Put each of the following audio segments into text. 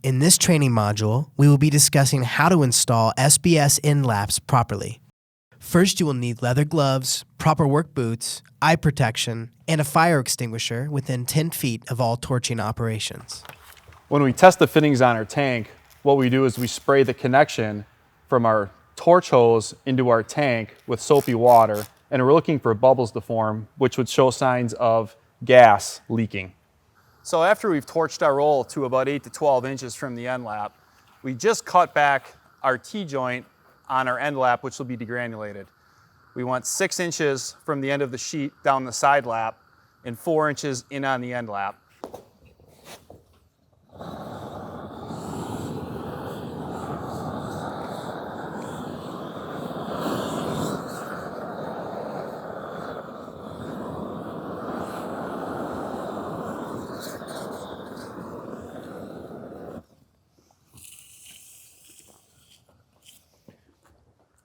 In this training module, we will be discussing how to install SBS End Laps properly. First, you will need leather gloves, proper work boots, eye protection, and a fire extinguisher within 10 feet of all torching operations. When we test the fittings on our tank, what we do is we spray the connection from our torch hose into our tank with soapy water, and we're looking for bubbles to form, which would show signs of gas leaking. So after we've torched our roll to about 8 to 12 inches from the end lap, we just cut back our T-joint on our end lap, which will be degranulated. We want 6 inches from the end of the sheet down the side lap and 4 inches in on the end lap.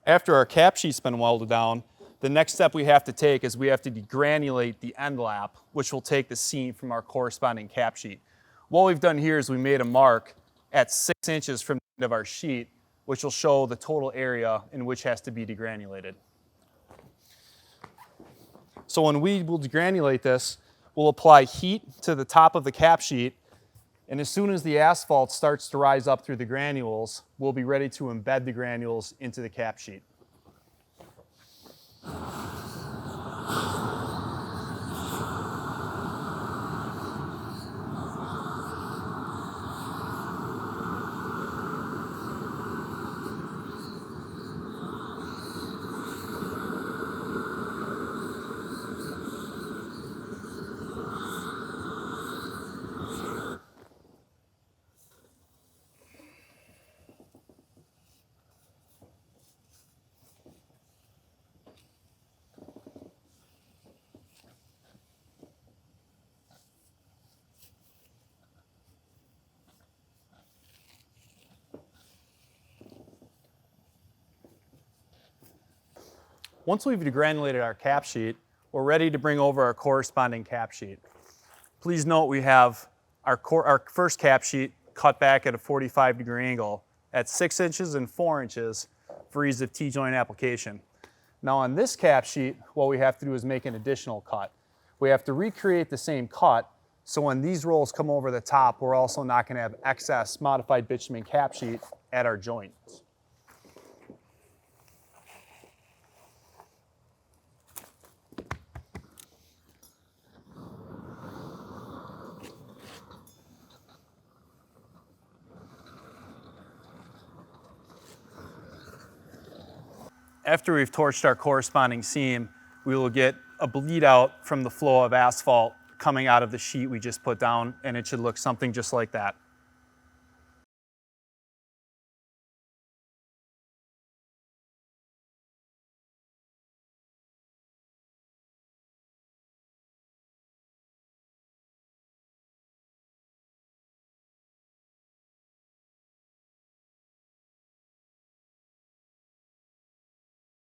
After our cap sheet's been welded down, the next step we have to take is we have to degranulate the end lap, which will take the seam from our corresponding cap sheet. What we've done here is we made a mark at 6 inches from the end of our sheet, which will show the total area in which has to be degranulated. So when we will degranulate this, we'll apply heat to the top of the cap sheet, and as soon as the asphalt starts to rise up through the granules, we'll be ready to embed the granules into the cap sheet. Once we've degranulated our cap sheet, we're ready to bring over our corresponding cap sheet. Please note we have our first cap sheet cut back at a 45-degree angle at 6 inches and 4 inches for ease of T-joint application. Now on this cap sheet, what we have to do is make an additional cut. We have to recreate the same cut, so when these rolls come over the top, we're also not going to have excess modified bitumen cap sheet at our joints. After we've torched our corresponding seam, we will get a bleed out from the flow of asphalt coming out of the sheet we just put down, and it should look something just like that.